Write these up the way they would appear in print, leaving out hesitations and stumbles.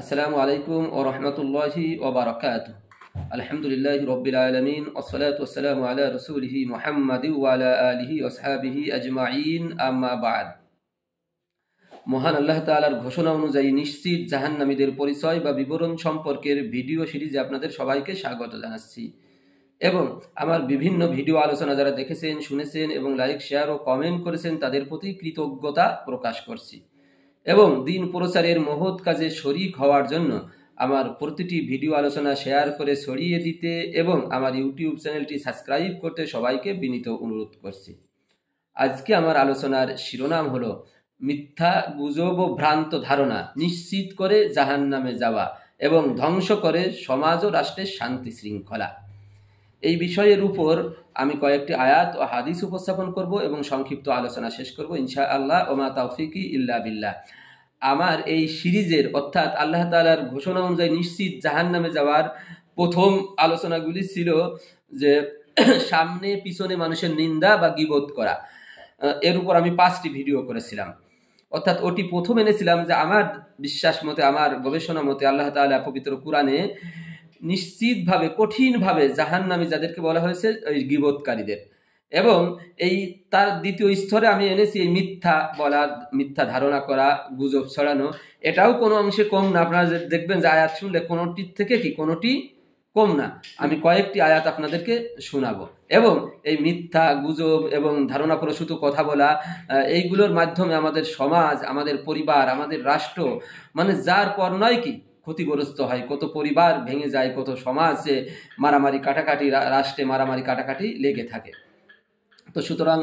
আসসালামু আলাইকুম ওয়া রাহমাতুল্লাহি ওয়া বারাকাতুহু। আলহামদুলিল্লাহি রাব্বিল আলামিন ওয়াসসালাতু ওয়াসসালামু আলা রাসূলিহি মুহাম্মাদিন ওয়া আলা আলিহি ওয়া আসহাবিহি আজমাইন, আম্মা বা'দ। মহান আল্লাহ তাআলার ঘোষণা অনুযায়ী নিশ্চিত জাহান্নামীদের পরিচয় বা বিবরণ সম্পর্কের ভিডিও সিরিজে আপনাদের সবাইকে স্বাগত জানাচ্ছি। এবং আমার বিভিন্ন ভিডিও আলোচনা যারা দেখেছেন, শুনেছেন এবং লাইক, শেয়ার ও কমেন্ট করেছেন তাদের প্রতি কৃতজ্ঞতা প্রকাশ করছি। এবং দিন প্রচারের মহৎ কাজে শরিক হওয়ার জন্য আমার প্রতিটি ভিডিও আলোচনা শেয়ার করে ছড়িয়ে দিতে এবং আমার ইউটিউব চ্যানেলটি সাবস্ক্রাইব করতে সবাইকে বিনীত অনুরোধ করছি। আজকে আমার আলোচনার শিরোনাম হলো মিথ্যা, গুজব ও ভ্রান্ত ধারণা নিশ্চিত করে জাহান্নামে যাওয়া এবং ধ্বংস করে সমাজ ও রাষ্ট্রের শান্তি শৃঙ্খলা। এই বিষয়ের উপর আমি কয়েকটি আয়াত ও হাদিস উপস্থাপন করব এবং সংক্ষিপ্ত আলোচনা শেষ করব ইনশাআল্লাহ। ওমা তাওফিকি ইল্লা বিল্লাহ। আমার এই সিরিজের অর্থাৎ আল্লাহ তাআলার ঘোষণা অনুযায়ী নিশ্চিত জাহান্নামে যাওয়ার প্রথম আলোচনাগুলি ছিল যে সামনে পিছনে মানুষের নিন্দা বা গীবত করা। এর উপর আমি 5টি ভিডিও করেছিলাম। অর্থাৎ ওটি প্রথম এনেছিলাম যে আমার বিশ্বাস মতে, আমার গবেষণা মতে আল্লাহ তাআলা পবিত্র কোরআনে নিশ্চিতভাবে কঠিনভাবে জাহান্নামী যাদেরকে বলা হয়েছে ওই গীবতকারীদের, এবং এই তার দ্বিতীয় স্তরে আমি এনেছি এই মিথ্যা বলা, মিথ্যা ধারণা করা, গুজব ছড়ানো। এটাও কোনো অংশে কম না। আপনারা দেখবেন যে আয়াত শুনলে কোনোটির থেকে কোনোটি কম না। আমি কয়েকটি আয়াত আপনাদেরকে শোনাবো এবং এই মিথ্যা, গুজব এবং ধারণা প্রসূত কথা বলা, এইগুলোর মাধ্যমে আমাদের সমাজ, আমাদের পরিবার, আমাদের রাষ্ট্র, মানে যার পর নয় ক্ষতিগ্রস্ত হয়। কত পরিবার ভেঙে যায়, কত সমাজে মারামারি কাটাকাটি, রাষ্ট্রে মারামারি কাটাকাটি লেগে থাকে। তো সুতরাং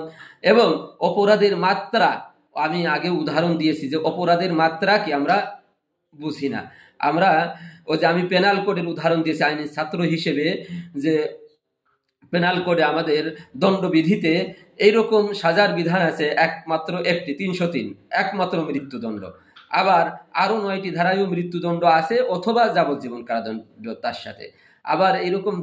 এবং অপরাধের মাত্রা, আমি আগে উদাহরণ দিয়েছি যে অপরাধের মাত্রা কি আমরা বুঝি না। আমরা আমি পেনাল কোডের উদাহরণ দিয়েছি আইনের ছাত্র হিসেবে, যে পেনাল কোডে আমাদের দণ্ডবিধিতে এইরকম সাজার বিধান আছে একমাত্র একটি, 303, একমাত্র মৃত্যুদণ্ড। আবার আরও 9টি ধারায়ও মৃত্যুদণ্ড আছে অথবা যাবজ্জীবন কারাদণ্ড তার সাথে। আবার এরকম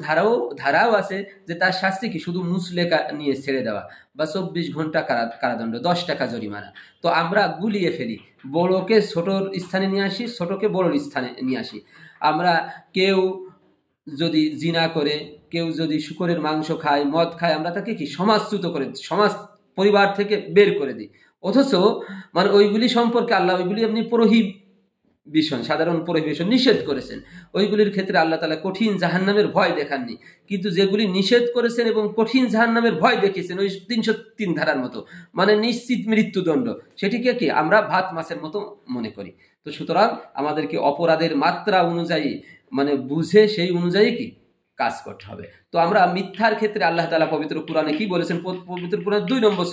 ধারাও আছে যে তার শাস্তি শুধু মুচলেকা নিয়ে ছেড়ে দেওয়া বা 24 ঘন্টা কারাদণ্ড, 10 টাকা জরিমানা। তো আমরা গুলিয়ে ফেলি, বড়কে ছোটর স্থানে নিয়ে আসি, ছোটকে বড়র স্থানে নিয়ে আসি। আমরা কেউ যদি জিনা করে, কেউ যদি শূকরের মাংস খায়, মদ খায়, আমরা তাকে সমাজচ্যুত করে, সমাজ পরিবার থেকে বের করে দিই। অথচ মানে ওইগুলি সম্পর্কে আল্লাহ ওইগুলি এমনি প্রহিবিশন, সাধারণ প্রহিবিশন নিষেধ করেছেন। ওইগুলির ক্ষেত্রে আল্লাহ তাআলা কঠিন জাহান্নামের ভয় দেখাননি, কিন্তু যেগুলি নিষেধ করেছেন এবং কঠিন জাহান্নামের ভয় দেখিয়েছেন ওই 303 ধারার মতো, মানে নিশ্চিত মৃত্যুদণ্ড, সেটিকে আমরা ভাত মাছের মতো মনে করি। তো সুতরাং আমাদেরকে অপরাধের মাত্রা অনুযায়ী মানে বুঝে সেই অনুযায়ী কাজ করতে হবে। তো আমরা মিথ্যার ক্ষেত্রে আল্লাহ তাআলা পবিত্র কোরআনে কি বলেছেন? পবিত্র কোরআন 2 নম্বর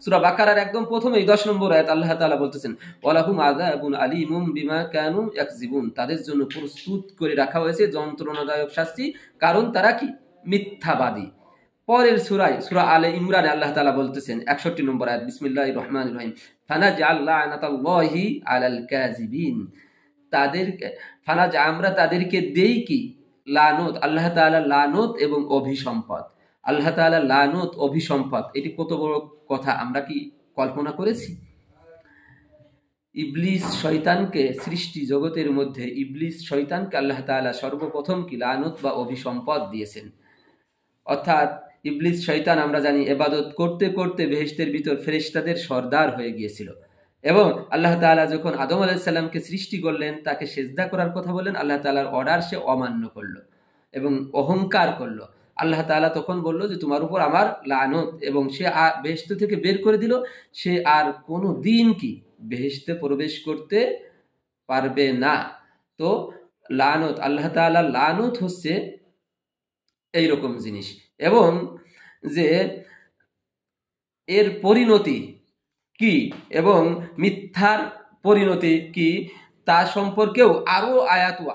সূরা বাকারার একদম প্রথমেই 10 নম্বর আয়াত আল্লাহ তাআলা বলতেছেন, ওয়ালাহুম আযাবুন আলীমুম বিমা কানু ইয়াকযিবুন। তাদের জন্য প্রস্তুত করে রাখা হয়েছে যন্ত্রণাদায়ক শাস্তি, কারণ তারা মিথ্যাবাদী। পরের সূরা আলে ইমরানে আল্লাহ তাআলা বলতেছেন 61 নম্বর আয়াত, বিসমিল্লাহির রহমানির রহিম, ফানাজআল লা'নাতাল্লাহি আলাল কাযিবিন। আমরা তাদেরকে দেই লানত, আল্লাহ তাআলা লানত এবং অভিসম্পদ। আল্লাহ তাআলা লানত, অভিসম্পদ, এটি কত বড় কথা আমরা কল্পনা করেছি? ইবলিস শয়তানকে, সৃষ্টি জগতের মধ্যে ইবলিস শয়তানকে আল্লাহ তাআলা সর্বপ্রথম লানত বা অভিসম্পদ দিয়েছেন। অর্থাৎ ইবলিস শয়তান আমরা জানি ইবাদত করতে করতে বেহেশতের ভিতর ফেরেশতাদের সর্দার হয়ে গিয়েছিল, এবং আল্লাহ তাআলা যখন আদম আলাইহিস সালামকে সৃষ্টি করলেন, তাকে সেজদা করার কথা বললেন, আল্লাহ তাআলার অর্ডার সে অমান্য করলো এবং অহংকার করলো। আল্লাহ তাআলা তখন বলল যে তোমার উপর আমার লানত, এবং সে বেহেশত থেকে বের করে দিল। সে আর কোনো দিন বেহেশতে প্রবেশ করতে পারবে না। তো লানত, আল্লাহ তাআলার লানত হচ্ছে এইরকম জিনিস, এবং যে এর পরিণতি কি এবং মিথ্যার পরিণতি কি তা সম্পর্কেও আরো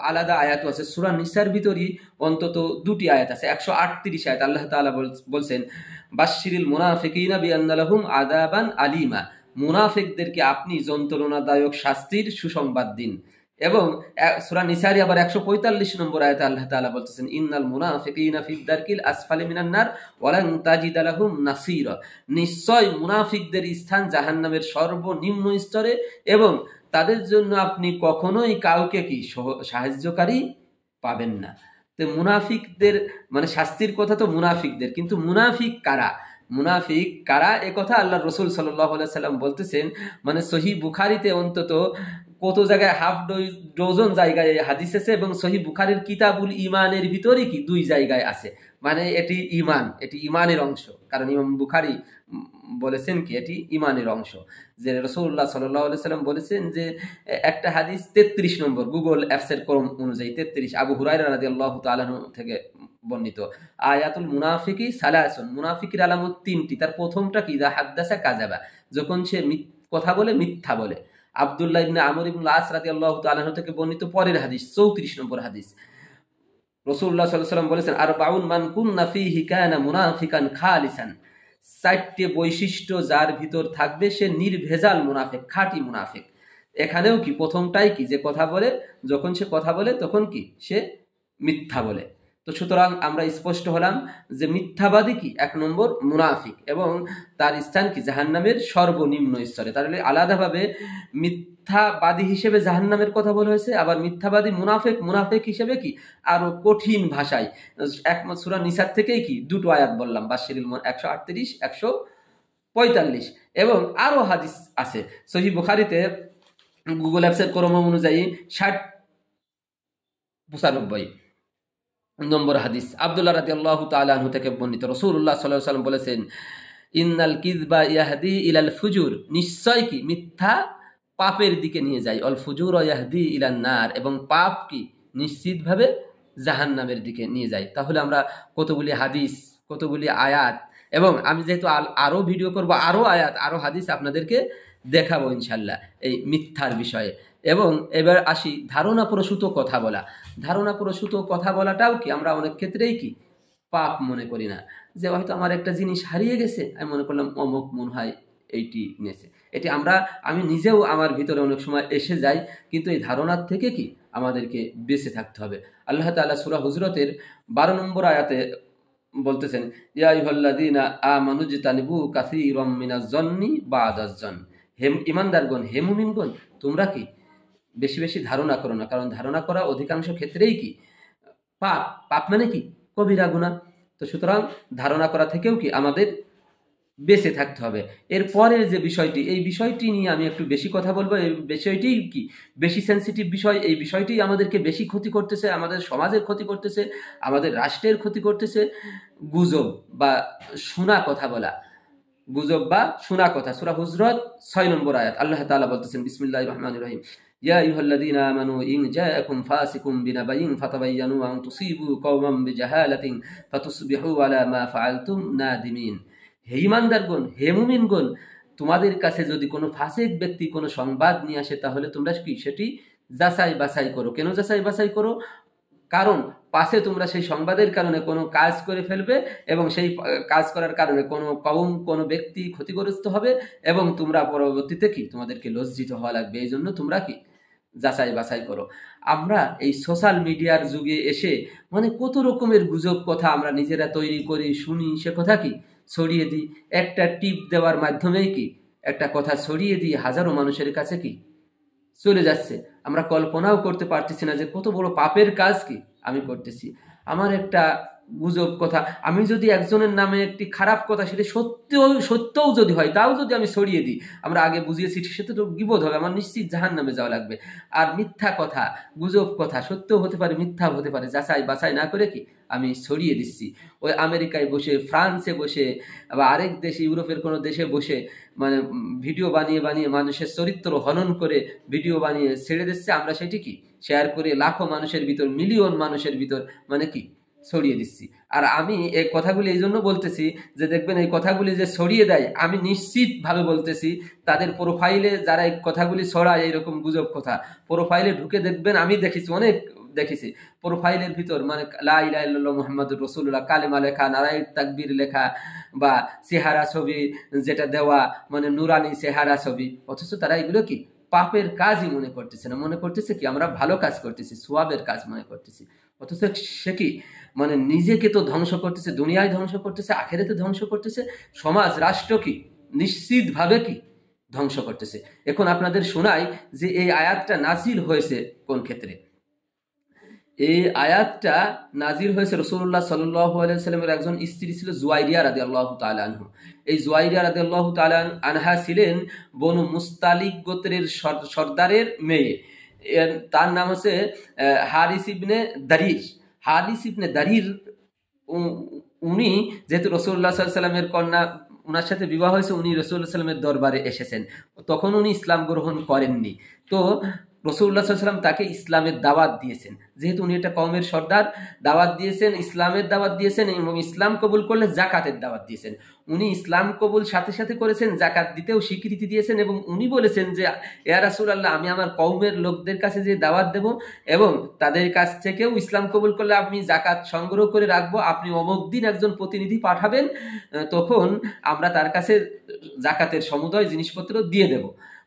আলাদা আয়াত আছে। সূরা নিসার ভিতরই অন্তত 2টি আয়াত আছে। 138 আয়াত আল্লাহ তাআলা বলছেন, বাশশিরিল মুনাফিকিনা বিআন্না লাহুম আযাবান আলীমা। মুনাফিকদেরকে আপনি যন্ত্রণাদায়ক শাস্তির সুসংবাদ দিন। এবং সূরা নিসার আবার 145 নম্বর আয়াতে আল্লাহ তাআলা বলতেছেন, ইন্নাল মুনাফিকিনা ফিদ দারকিল আসফালি মিনান নার ওয়া লান তাজিদা লাহুম নাসীরা। নিশ্চয় মুনাফিকদের স্থান জাহান্নামের সর্বনিম্ন স্তরে, এবং তাদের জন্য আপনি কখনোই কাউকে কি সাহায্যকারী পাবেন না। তো মুনাফিকদের মানে শাস্তির কথা তো মুনাফিকদের, কিন্তু মুনাফিক কারা, মুনাফিক কারা এ কথা আল্লাহ রসুল সাল্লাল্লাহু আলাইহি সাল্লাম বলতেছেন। মানে সহিহ বুখারীতে অন্তত কত জায়গায় হাফ ডজন জায়গায় হাদিস আছে, এবং সহিহ বুখারীর কিতাবুল ইমানের ভিতরে কি 2 জায়গায় আছে। মানে এটি ইমান, এটি ইমানের অংশ, কারণ ইমাম বুখারী বলেছেন কি এটি ইমানের অংশ। যে রাসূলুল্লাহ সাল্লাল্লাহু আলাইহি সাল্লাম বলেছেন যে একটা হাদিস 33 নম্বর গুগল অ্যাপসের ক্রম অনুযায়ী 33, আবু হুরায়রা রাদিয়াল্লাহু তাআলা আনহু থেকে বর্ণিত, আয়াতুল মুনাফিকি সালাসুন, মুনাফিকের আলামত 3টি। তার প্রথমটা কি, ইযা হাদ্দাসা কাযাবা, যখন সে কথা বলে মিথ্যা বলে। আব্দুল্লাহ ইবনে আমর ইবনে আস রাদিয়াল্লাহু তাআলা আনহু থেকে বর্ণিত পরের হাদিস 34 নম্বর হাদিস, রাসূলুল্লাহ সাল্লাল্লাহু আলাইহি ওয়াসাল্লাম বলেছেন আরবাউন মান কুন্না ফীহি কানা মুনাফিকান খালিসান, 4টি বৈশিষ্ট্য যার ভিতর থাকবে সে নির্ভেজাল মুনাফিক, খাঁটি মুনাফিক। এখানেও কি প্রথমটাই কি, যে কথা বলে, যখন সে কথা বলে তখন কি সে মিথ্যা বলে। তো সুতরাং আমরা স্পষ্ট হলাম যে মিথ্যাবাদী কি 1 নম্বর মুনাফিক, এবং তার স্থান কি জাহান্নামের সর্বনিম্ন স্তরে। তাহলে আলাদাভাবে মিথ্যাবাদী হিসেবে জাহান্নামের কথা বলা হয়েছে, আবার মিথ্যাবাদী মুনাফিক হিসেবে কি আরো কঠিন ভাষায় একমত সূরা নিসার থেকেই কি 2টো আয়াত বললাম, বাশিরুল 138 145, এবং আরো হাদিস আছে সহিহ বুখারীতে গুগল অ্যাপসের ক্রম অনুযায়ী 95 নম্বর হাদিস, আব্দুল্লাহ রাদিয়াল্লাহু তাআলা আনহু থেকে বর্ণিত, রাসূলুল্লাহ সাল্লাল্লাহু আলাইহি ওয়াসাল্লাম বলেছেন ইন্নাল কিযবা ইয়াহদি ইলাল ফুজুর, নিশ্চয় কি মিথ্যা পাপের দিকে নিয়ে যায়, অল ফুজুর ইয়াহদি ইলান নার, এবং পাপ কি নিশ্চিতভাবে জাহান্নামের দিকে নিয়ে যায়। তাহলে আমরা কতগুলি হাদিস, কতগুলি আয়াত, এবং আমি যেহেতু আরো ভিডিও করব, আরো আয়াত আরো হাদিস আপনাদেরকে দেখাবো ইনশাল্লাহ এই মিথ্যার বিষয়ে। এবং এবার আসি ধারণা প্রসূত কথা বলা। ধারণা প্রসূত কথা বলাটাও কি আমরা অনেক ক্ষেত্রেই কি পাপ মনে করি না। যে হয়তো আমার একটা জিনিস হারিয়ে গেছে, আমি মনে করলাম অমুক মনে হয় এইটি নিয়েছে, এটি আমি নিজেও আমার ভিতরে অনেক সময় এসে যাই, কিন্তু এই ধারণার থেকে কি আমাদেরকে বেঁচে থাকতে হবে। আল্লাহ তাআলা সূরা হুজরাতের 12 নম্বর আয়াতে বলতেছেন ইয়া আইয়ুহাল্লাযীনা আমানু ইজতানিবু কাসীরাম মিনাজ জন্নি বা'দাজ জন, হে ঈমানদারগণ, হে মুমিনগণ, তোমরা কি বেশি বেশি ধারণা করো না, কারণ ধারণা করা অধিকাংশ ক্ষেত্রেই কি পাপ। পাপ মানে কি কবিরা গুনাহ। তো সুতরাং ধারণা করা থেকেও কি আমাদের বেঁচে থাকতে হবে। এর পরের যে বিষয়টি, এই বিষয়টি নিয়ে আমি একটু বেশি কথা বলবো। এই বিষয়টি কি বেশি সেন্সিটিভ বিষয়, এই বিষয়টি আমাদেরকে বেশি ক্ষতি করতেছে, আমাদের সমাজের ক্ষতি করতেছে, আমাদের রাষ্ট্রের ক্ষতি করতেছে। গুজব বা শোনা কথা বলা, গুজব বা শোনা কথা। সূরা হুজরাত 6 নম্বর আয়াত, আল্লাহ তাআলা বলতেছেন বিসমিল্লাহির রহমানির রহিম, ইয়া আইয়ুহাল্লাযীনা আমানু ইন জাআকুম ফাসিকুম বিনাবাইয়িন ফাতাবায়ানু আন তুসিবু কওমান বিজাহালাতিন ফাতুসবিহু আলা মা ফাআলতুম নাদিমিন। হে ঈমানদারগণ, হে মুমিনগণ, তোমাদের কাছে যদি কোনো ফাসিক ব্যক্তি কোনো সংবাদ নিয়ে আসে, তাহলে তোমরা কি সেটি যাচাই বাছাই করো। কেন যাচাই বাছাই করো? কারণ পাশে তোমরা সেই সংবাদের কারণে কোনো কাজ করে ফেলবে, এবং সেই কাজ করার কারণে কোনো কওম, কোনো ব্যক্তি ক্ষতিগ্রস্ত হবে, এবং তোমরা পরবর্তীতে কি তোমাদেরকে লজ্জিত হওয়া লাগবে। এই জন্য তোমরা কি যাচাই বাছাই করো। আমরা এই সোশ্যাল মিডিয়ার যুগে এসে মানে কত রকমের গুজব কথা আমরা নিজেরা তৈরি করি, শুনি, সে কথা কি ছড়িয়ে দিই। একটা টিপ দেওয়ার মাধ্যমেই কি একটা কথা ছড়িয়ে দিয়ে হাজারো মানুষের কাছে কি চলে যাচ্ছে। আমরা কল্পনাও করতে পারতেছি না যে কত বড় পাপের কাজ কি আমি করতেছি। আমার একটা গুজব কথা, আমি যদি একজনের নামে একটি খারাপ কথা, সেটা সত্যও যদি হয়, তাও যদি আমি ছড়িয়ে দিই, আমরা আগে বুঝিয়েছি সেটা তো গীবত হবে, আমার নিশ্চিত জাহান্নামে যাওয়া লাগবে। আর মিথ্যা কথা, গুজব কথা সত্যও হতে পারে, মিথ্যাও হতে পারে, যাচাই বাছাই না করে কি আমি ছড়িয়ে দিচ্ছি। ওই আমেরিকায় বসে, ফ্রান্সে বসে, বা আরেক দেশে, ইউরোপের কোনো দেশে বসে মানে ভিডিও বানিয়ে বানিয়ে মানুষের চরিত্র হনন করে ভিডিও বানিয়ে ছেড়ে দিচ্ছে। আমরা সেটি কি শেয়ার করে লাখো মানুষের ভিতর, মিলিয়ন মানুষের ভিতর মানে কি ছড়িয়ে দিচ্ছি। আর আমি এই কথাগুলি এই জন্য বলতেছি যে দেখবেন এই কথাগুলি যে ছড়িয়ে দেয়, আমি নিশ্চিতভাবে বলতেছি তাদের প্রোফাইলে যারা এই কথাগুলি ছড়ায়, এইরকম গুজব কথা, প্রোফাইলে ঢুকে দেখবেন, আমি দেখেছি, অনেক দেখেছি, প্রোফাইলের ভিতর মানে লা ইলাহা ইল্লাল্লাহ মুহাম্মাদুর রাসূলুল্লাহ কালেমা লেখা, নারায়ে তাকবীর লেখা, বা চেহারা ছবি যেটা দেওয়া মানে নুরানি চেহারা ছবি, অথচ তারা এগুলো কি পাপের কাজই মনে করতেছে না, মনে করতেছে কি আমরা ভালো কাজ করতেছি, সওয়াবের কাজ মনে করতেছি। অথচ সে কি মানে নিজেকে তো ধ্বংস করতেছে, দুনিয়ায় ধ্বংস করতেছে, আখিরাতে ধ্বংস করতেছে, সমাজ রাষ্ট্র কি নিশ্চিতভাবে কি ধ্বংস করতেছে। এখন আপনাদের শোনাই যে এই আয়াতটা নাজিল হয়েছে কোন ক্ষেত্রে। এই আয়াতটা নাজিল হয়েছে রাসূলুল্লাহ সাল্লাল্লাহু আলাইহি ওয়াসাল্লামের একজন স্ত্রী ছিল জুয়াইরিয়া রাদিয়াল্লাহু তাআলা আনহা। এই জুয়াইরিয়া রাদিয়াল্লাহু তাআলা আনহা ছিলেন বনু মুস্তালিক গোত্রের সর্দারের মেয়ে। তার নাম হচ্ছে হারিস ইবনে দারির। হারিস ইবনে দারির উনি যেহেতু রাসূলুল্লাহ সাল্লাল্লাহু আলাইহি ওয়াসাল্লামের কন্যা, উনার সাথে বিবাহ হয়েছে, উনি রাসূলুল্লাহ সাল্লাল্লাহু আলাইহি ওয়াসাল্লামের দরবারে এসেছেন। তখন উনি ইসলাম গ্রহণ করেননি। তো রাসূলুল্লাহ সাল্লাল্লাহু আলাইহি ওয়াসাল্লাম তাকে ইসলামের দাওয়াত দিয়েছেন। যেহেতু উনি এটা কওমের সর্দার, দাওয়াত দিয়েছেন, ইসলামের দাওয়াত দিয়েছেন এবং ইসলাম কবুল করলে জাকাতের দাওয়াত দিয়েছেন। উনি ইসলাম কবুল সাথে সাথে করেছেন, জাকাত দিতেও স্বীকৃতি দিয়েছেন এবং উনি বলেছেন যে ইয়া রাসূলুল্লাহ, আমি আমার কওমের লোকদের কাছে যে দাওয়াত দেব এবং তাদের কাছ থেকেও ইসলাম কবুল করলে আমি জাকাত সংগ্রহ করে রাখবো, আপনি অমুক দিন একজন প্রতিনিধি পাঠাবেন, তখন আমরা তার কাছে জাকাতের সমুদয় জিনিসপত্র দিয়ে দেব।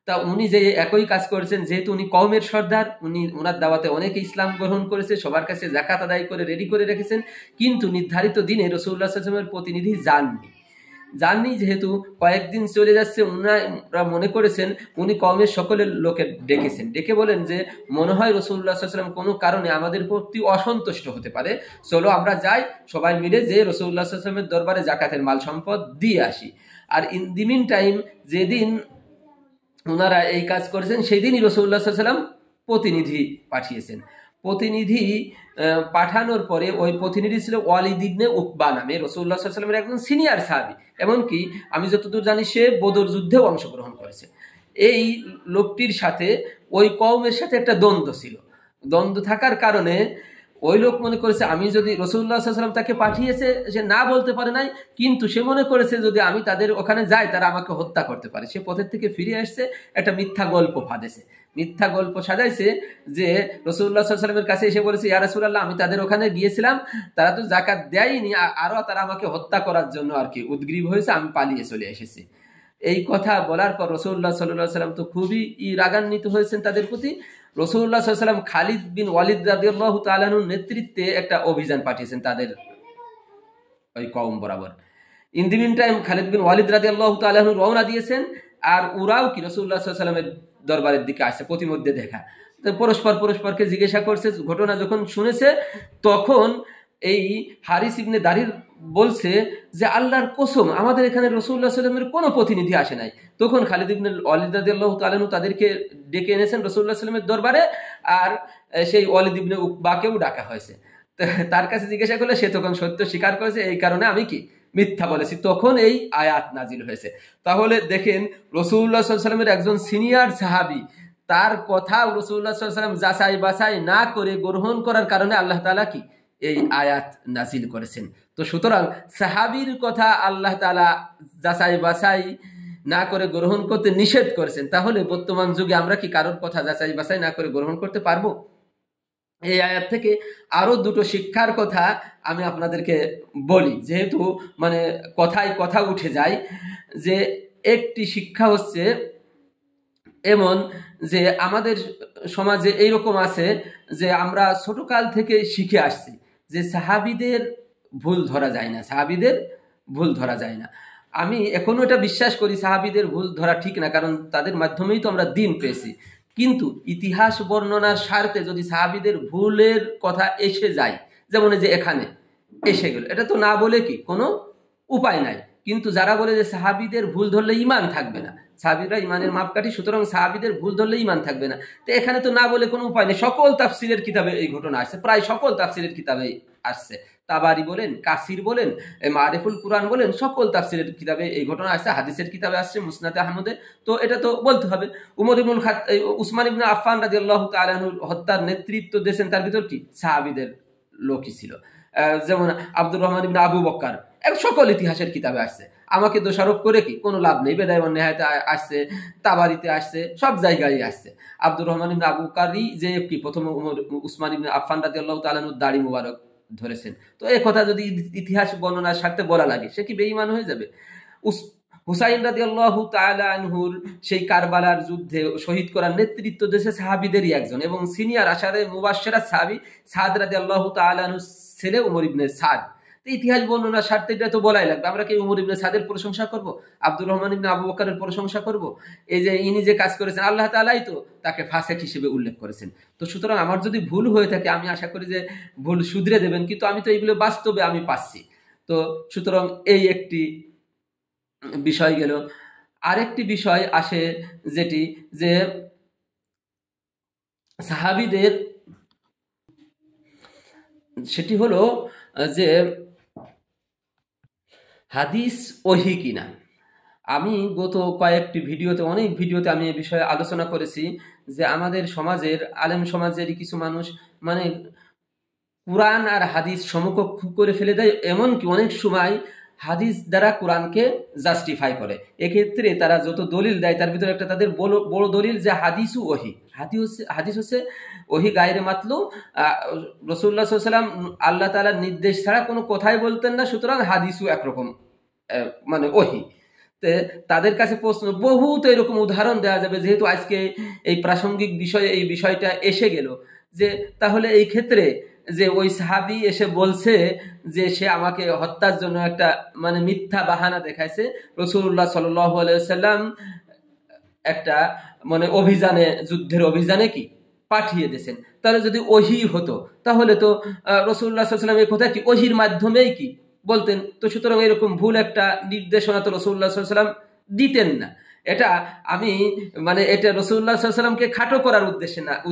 তা উনি যে একই কাজ করেছেন, যেহেতু উনি কওমের সর্দার, উনি ওনার দাওয়াতে অনেকে ইসলাম গ্রহণ করেছে, সবার কাছে জাকাত আদায় করে রেডি করে রেখেছেন, কিন্তু নির্ধারিত দিনে রাসূলুল্লাহ সাল্লাল্লাহু আলাইহি ওয়াসাল্লামের প্রতিনিধি যাননি। যেহেতু কয়েকদিন চলে যাচ্ছে, উনারা মনে করেছেন উনি কওমের সকলের লোকে ডেকেছেন, ডেকে বলেন যে মনে হয় রাসূলুল্লাহ সাল্লাল্লাহু আলাইহি ওয়াসাল্লাম কোনো কারণে আমাদের প্রতি অসন্তুষ্ট হতে পারে, চলো আমরা যাই সবাই মিলে যে রাসূলুল্লাহ সাল্লাল্লাহু আলাইহি ওয়াসাল্লামের দরবারে জাকাতের মাল সম্পদ দিয়ে আসি। আর ইন দি মিন টাইম যেদিন ওনারা এই কাজ করেছেন সেই দিনই রাসূলুল্লাহ সাল্লাল্লাহু আলাইহি ওয়াসাল্লাম প্রতিনিধি পাঠিয়েছেন। প্রতিনিধি পাঠানোর পরে ওই প্রতিনিধি ছিল ওয়ালিদ ইবনে উকবা নামে, রাসূলুল্লাহ সাল্লাল্লাহু আলাইহি ওয়াসাল্লামের একজন সিনিয়র সাহাবী। এমনকি আমি যতদূর জানি সে বদর যুদ্ধেও অংশগ্রহণ করেছে। এই লোকটির সাথে ওই কওমের সাথে একটা দ্বন্দ্ব ছিল। দ্বন্দ্ব থাকার কারণে ওই লোক মনে করেছে আমি যদি, রাসূলুল্লাহ সাল্লাল্লাহু আলাইহি ওয়াসাল্লাম তাকে পাঠিয়েছে, সে না বলতে পারে নাই, কিন্তু সে মনে করেছে যদি আমি তাদের ওখানে যাই তারা আমাকে হত্যা করতে পারে। সে পথের থেকে ফিরে আসছে, একটা মিথ্যা গল্প ফাঁদেছে, মিথ্যা গল্প সাজাইছে যে রাসূলুল্লাহ সাল্লাল্লাহু আলাইহি ওয়াসাল্লামের কাছে এসে বলেছে, ইয়া রাসূলুল্লাহ, আমি তাদের ওখানে গিয়েছিলাম, তারা তো জাকাত দেয়নি, আরো তারা আমাকে হত্যা করার জন্য আর কি উদ্গ্রীব হয়েছে, আমি পালিয়ে চলে এসেছি। এই কথা বলার পর রাসূলুল্লাহ সাল্লাল্লাহু আলাইহি ওয়াসাল্লাম তো খুবই রাগান্বিত হয়েছেন তাদের প্রতি। রাসূলুল্লাহ সাল্লাল্লাহু আলাইহি ওয়াসাল্লাম খালিদ বিন ওয়ালিদ রাদিয়াল্লাহু তাআলা আনহুর নেতৃত্বে একটা অভিযান পাঠিয়েছেন তাদের ওই কওম বরাবর। In the meantime Khalid bin Walid রাদিয়াল্লাহু তাআলা আনহু রওনা দিয়েছেন, আর ওরাও কি রাসূলুল্লাহ সাল্লাল্লাহু আলাইহি ওয়াসাল্লামের দরবারের দিকে আসছে প্রতিমধ্যে দেখা। তো পরস্পরকে জিজ্ঞাসা করছে, ঘটনা যখন শুনেছে তখন এই হারিস ইবনে দারির বলছে যে আল্লাহর কসম, আমাদের এখানে রাসূলুল্লাহ সাল্লাল্লাহু আলাইহি ওয়াসাল্লামের কোনো প্রতিনিধি আসে নাই। তখন খালিদ ইবনে ওয়ালিদ রাদিয়াল্লাহু তাআলা আনহু তাদেরকে ডেকে এনেছেন রাসূলুল্লাহ সাল্লাল্লাহু আলাইহি ওয়াসাল্লামের দরবারে, আর সেই ওয়ালিদ ইবনে উকবাকেও ডাকা হয়েছে। তার কাছে জিজ্ঞাসা করলে সে তখন সত্য স্বীকার করেছে, এই কারণে আমি কি মিথ্যা বলেছি। তখন এই আয়াত নাজিল হয়েছে। তাহলে দেখেন রাসূলুল্লাহ সাল্লাল্লাহু আলাইহি ওয়াসাল্লামের একজন সিনিয়র সাহাবী, তার কথা রাসূলুল্লাহ সাল্লাল্লাহু আলাইহি ওয়াসাল্লাম যাচাই বাছাই না করে গ্রহণ করার কারণে আল্লাহ তাআলা কি এই আয়াত নাজিল করেছেন। তো সুতরাং সাহাবীর কথা আল্লাহ তাআলা যাচাই বাছাই না করে গ্রহণ করতে নিষেধ করেছেন। তাহলে বর্তমান যুগে আমরা কি কারোর কথা যাচাই বাছাই না করে গ্রহণ করতে পারবো? এই আয়াত থেকে আরো দুটো শিক্ষার কথা আমি আপনাদেরকে বলি, যেহেতু মানে কথায় কথা উঠে যায়। যে একটি শিক্ষা হচ্ছে এমন যে আমাদের সমাজে এইরকম আছে যে আমরা ছোটকাল থেকে শিখে আসছি যে সাহাবীদের ভুল ধরা যায় না, সাহাবীদের ভুল ধরা যায় না। আমি এখনো এটা বিশ্বাস করি সাহাবীদের ভুল ধরা ঠিক না, কারণ তাদের মাধ্যমেই তো আমরা দ্বীন পেয়েছি। কিন্তু ইতিহাস বর্ণনার স্বার্থে যদি সাহাবীদের ভুলের কথা এসে যায়, যেমন যে এখানে এসে গেল, এটা তো না বলে কি কোনো উপায় নাই। কিন্তু যারা বলে যে সাহাবীদের ভুল ধরলে ঈমান থাকবে না, সাহাবীরা ঈমানের মাপকাঠি, সুতরাং সাহাবীদের ভুল ধরলে ঈমান থাকবে না, তো এখানে তো না বলে কোনো উপায় নেই। সকল তাফসীরের কিতাবে এই ঘটনা আসছে, প্রায় সকল তাফসীরের কিতাবে আসছে। তাবারি বলেন, কাসির বলেন, মারিফুল কুরআন বলেন, সকল তাফসীরের কিতাবে এই ঘটনা আসছে, হাদিসের কিতাবে আসছে, মুসনাদে আহমদে। তো এটা তো বলতে হবে। উসমান ইবনে আফফান রাদিয়াল্লাহু তাআলা আনহুর হত্যার নেতৃত্ব দিয়েছেন তার ভিতর কি সাহাবীদের লোকই ছিল। যেমন আব্দুর রহমান ইবনে আবু বকর, সকল ইতিহাসের কিতাবে আসছে। আমাকে দোষারোপ করে কি কোনো লাভ নেই। বেদায় ওয়ান নেহায়াতে আসছে, তাবারিতে আসছে, সব জায়গায় আসছে। আব্দুর রহমান ইবনে আবু বকরই যে কি প্রথম উসমান ইবনে আফফান রাদিয়াল্লাহু তাআলা আনহুর দাড়ি মুবারক ধরেছেন। তো এই কথা যদি ইতিহাস বর্ণনার স্বার্থে বলা লাগে, সে কি বেঈমান হয়ে যাবে? হুসাইন রাদিয়াল্লাহু তাআলা আনহুর সেই কারবালার যুদ্ধে শহীদ করার নেতৃত্ব দিয়েছে সাহাবীদেরই একজন এবং সিনিয়র আশারে মুবাশশিরা সাহাবী সাদ রাদিয়াল্লাহু তাআলা আনহুর ছেলে উমর ইবনে সাদ। তো ইতিহাস বর্ণনার স্বার্থে এটা তো বলাই লাগবে। আমরা কি উমর ইবনে সাদের প্রশংসা করব, আব্দুর রহমান ইবনে আবু বকরের প্রশংসা করব? এই যে ইনি যে কাজ করেছেন আল্লাহ তাআলাই তো তাকে ফাসিক হিসেবে উল্লেখ করেছেন। তো সুতরাং আমার যদি ভুল হয়ে থাকে আমি আশা করি যে ভুল শুধরে দেবেন, কিন্তু আমি তো এগুলো বাস্তবে আমি পাচ্ছি। তো সুতরাং এই একটি বিষয় গেল। আরেকটি বিষয় আসে যেটি যে সাহাবীদের, সেটি হলো যে হাদিস ওহী কিনা। আমি গত কয়েকটি ভিডিওতে, অনেক ভিডিওতে আমি এই বিষয়ে আলোচনা করেছি যে আমাদের সমাজের, আলেম সমাজেরই কিছু মানুষ মানে কুরআন আর হাদিস সমকক্ষ করে ফেলে দেয়, এমনকি অনেক সময় হাদিস দ্বারা কোরআনকে জাস্টিফাই করে। এক্ষেত্রে তারা যত দলিল দেয় তার ভিতরে একটা তাদের বড় দলিল যে হাদিসু ওহী। হাদিস হচ্ছে ওহী গায়রে মাতলু। রাসূলুল্লাহ সাল্লাল্লাহু আলাইহি ওয়াসাল্লাম আল্লাহ তাআলার নির্দেশ ছাড়া কোনো কথাই বলতেন না, সুতরাং হাদিসও একরকম মানে ওহী। তাদের কাছে প্রশ্ন, বহুত এরকম উদাহরণ দেওয়া যাবে, যেহেতু আজকে এই প্রাসঙ্গিক বিষয়ে এই বিষয়টা এসে গেল, যে তাহলে এই ক্ষেত্রে যে ওই সাহাবী এসে বলছে যে সে আমাকে হত্যার জন্য একটা মানে মিথ্যা বাহানা দেখাইছে, রাসূলুল্লাহ সাল্লাল্লাহু আলাইহি ওয়াসাল্লাম একটা মানে অভিযানে, যুদ্ধের অভিযানে কি পাঠিয়ে দিয়েছেন, তাহলে যদি ওহী হতো তাহলে তো রাসূলুল্লাহ সাল্লাল্লাহু আলাইহি ওয়াসাল্লাম এই কথা কি ওহীর মাধ্যমেই কি বলতেন। তো সুতরাং এরকম ভুল একটা নির্দেশনা তো রাসূলুল্লাহ সাল্লাল্লাহু আলাইহি ওয়াসাল্লাম দিতেন না। এটা আমি মানে এটা রাসূলুল্লাহ সাল্লাল্লাহু আলাইহি ওয়াসাল্লামকে খাটো করার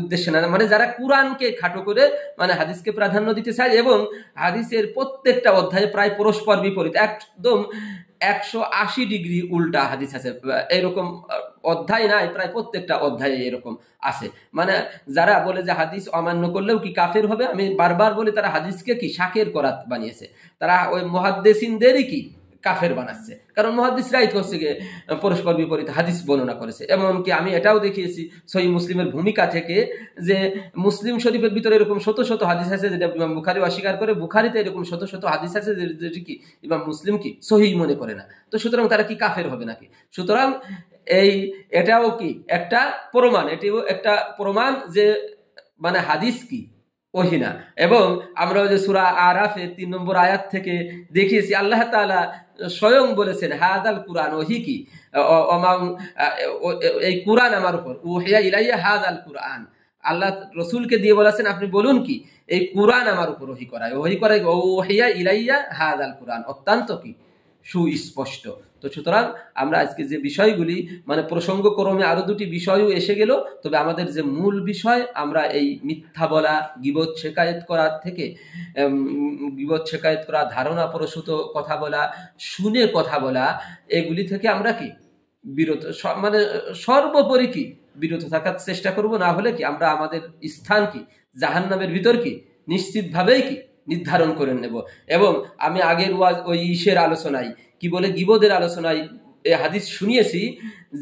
উদ্দেশ্যে না, মানে যারা কুরআনকে খাটো করে মানে হাদিসকে প্রাধান্য দিতে চায়, এবং হাদিসের প্রত্যেকটা অধ্যায়ে প্রায় পরস্পর বিপরীত, একদম 180 ডিগ্রি উল্টা হাদিস আছে, এরকম অধ্যায় নাই, প্রায় প্রত্যেকটা অধ্যায়ে এরকম আছে। মানে যারা বলে যে হাদিস অমান্য করলেও কি কাফের হবে, আমি বারবার বলি তারা হাদিসকে কি শাকের করাত বানিয়েছে, তারা ওই মুহাদ্দিসিনদেরই কি কাফের বানাচ্ছে, কারণ মুহাদ্দিসরাই হচ্ছে গিয়ে পরস্পর বিপরীত হাদিস বর্ণনা করেছে। এমনকি আমি এটাও দেখিয়েছি সহিহ মুসলিমের ভূমিকা থেকে, যে মুসলিম শরীফের ভিতরে এরকম শত শত হাদিস আছে যেটা ইমাম বুখারী অস্বীকার করে, বুখারীতে এরকম শত শত হাদিস আছে যেটি কি ইমাম মুসলিম কি সহিহ মনে করে না। তো সুতরাং তারা কি কাফের হবে নাকি? সুতরাং এটাও কি একটা প্রমাণ, এটিও একটা প্রমাণ যে মানে হাদিস কি ওহী না। এবং আমরা যে সূরা আরাফে 3 নম্বর আয়াত থেকে দেখিয়েছি আল্লাহ তাআলা স্বয়ং বলেছেন হাদাল কুরআন ওহী কি এই কুরআন আমার উপর, উহিয়া ইলাইয়া হাদাল কুরআন, আল্লাহ রসুলকে দিয়ে বলেছেন আপনি বলুন কি এই কুরআন আমার উপর ওহী করায়, উহিয়া ইলাইয়া হাদাল কুরআন, অত্যন্ত কি সুস্পষ্ট। তো সুতরাং আমরা আজকে যে বিষয়গুলি মানে প্রসঙ্গক্রমে আরো দুটি বিষয়ও এসে গেল, তবে আমাদের যে মূল বিষয়, আমরা এই মিথ্যা বলা, গীবত শেকায়েত করার থেকে, গীবত শেকায়েত করা, ধারণা প্রসূত কথা বলা, শুনে কথা বলা, এগুলি থেকে আমরা কি বিরত, মানে সর্বোপরি কি বিরত থাকার চেষ্টা করব। না হলে কি আমরা আমাদের স্থান কি জাহান্নামের ভিতর কি নিশ্চিতভাবেই কি নির্ধারণ করে নেব। এবং আমি আগের ওই ইসের আলোচনায় কি বলে গীবতের আলোচনায় এই হাদিস শুনিয়েছি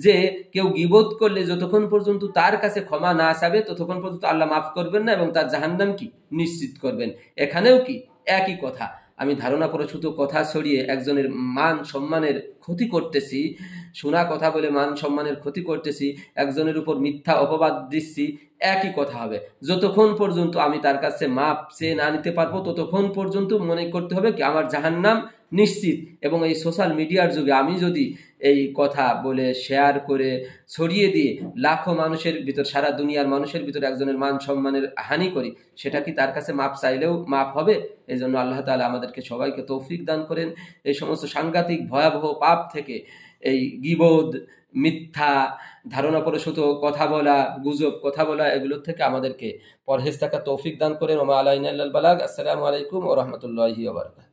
যে কেউ গীবত করলে যতক্ষণ পর্যন্ত তার কাছে ক্ষমা না চাবে ততক্ষণ পর্যন্ত আল্লাহ মাফ করবেন না এবং তার জাহান্নাম কি নিশ্চিত করবেন। এখানেও কি একই কথা, আমি ধারণা প্রসূত কথা ছড়িয়ে একজনের মান সম্মানের ক্ষতি করতেছি, শোনা কথা বলে মান সম্মানের ক্ষতি করতেছি, একজনের উপর মিথ্যা অপবাদ দিচ্ছি, একই কথা হবে। যতক্ষণ পর্যন্ত আমি তার কাছে মাপ চেয়ে না নিতে পারবো ততক্ষণ পর্যন্ত মনে করতে হবে কি আমার জাহান্নাম নিশ্চিত। এবং এই সোশ্যাল মিডিয়ার যুগে আমি যদি এই কথা বলে শেয়ার করে ছড়িয়ে দিয়ে লাখো মানুষের ভিতর, সারা দুনিয়ার মানুষের ভিতর একজনের মান সম্মানের হানি করি, সেটা কি তার কাছে মাপ চাইলেও মাপ হবে? এই জন্য আল্লাহ তাআলা আমাদেরকে সবাইকে তৌফিক দান করেন এই সমস্ত সাংঘাতিক ভয়াবহ পাপ থেকে, এই গীবত, মিথ্যা, ধারণা প্রসূত কথা বলা, গুজব কথা বলা, এগুলোর থেকে আমাদেরকে পরহেজ থাকা তৌফিক দান করেন। ওয়া মা আলাইনা ইল্লাল বালাগ। আসসালামু আলাইকুম ওয়া রাহমাতুল্লাহি ওয়া বারাকাতুহু।